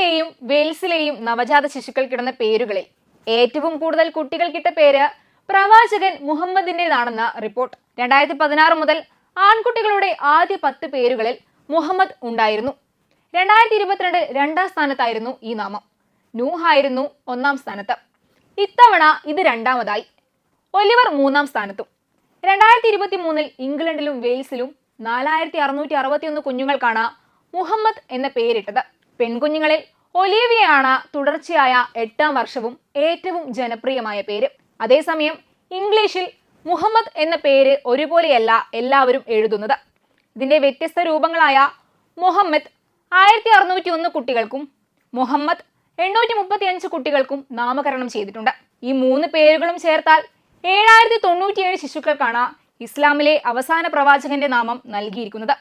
ഇംഗ്ലണ്ടിലെയും വെയിൽസിലെയും നവജാത ശിശുക്കൾക്കിടുന്ന പേരുകളിൽ ഏറ്റവും കൂടുതൽ കുട്ടികൾക്കിട്ട പേര് പ്രവാചകൻ മുഹമ്മദിന്റേതാണെന്ന് റിപ്പോർട്ട്. 2016 മുതൽ ആൺകുട്ടികളുടെ ആദ്യ 10 പേരുകളിൽ മുഹമ്മദ് ഉണ്ടായിരുന്നു. 2022 രണ്ടാം സ്ഥാനത്തായിരുന്നു ഈ നാമം. നൂഹ് ആയിരുന്നു 1-ാം സ്ഥാനത്ത്. ഇത്തവണ ഇത് രണ്ടാമതായി. ഒലിവർ 3-ാം സ്ഥാനത്തും. 2023 ഇംഗ്ലണ്ടിലും വെയിൽസിലും 4661 കുഞ്ഞുങ്ങൾക്കാണ് മുഹമ്മദ് എന്ന പേരിട്ടത്. പെൺകുഞ്ഞുങ്ങളിൽ ഒലീവിയയാണ് തുടർച്ചയായ 8-ാം വർഷവും ഏറ്റവും ജനപ്രിയമായ പേര്. അതേസമയം ഇംഗ്ലീഷിൽ മുഹമ്മദ് എന്ന പേര് ഒരുപോലെയല്ല എല്ലാവരും എഴുതുന്നത്. ഇതിന്റെ വ്യത്യസ്ത രൂപങ്ങളായ മുഹമ്മദ് 1601 കുട്ടികൾക്കും മുഹമ്മദ് 835 കുട്ടികൾക്കും നാമകരണം ചെയ്തിട്ടുണ്ട്. ഈ 3 പേരുകളും ചേർത്താൽ 7097 ശിശുക്കൾക്കാണ് ഇസ്ലാമിലെ അവസാന പ്രവാചകന്റെ നാമം നൽകിയിരിക്കുന്നത്.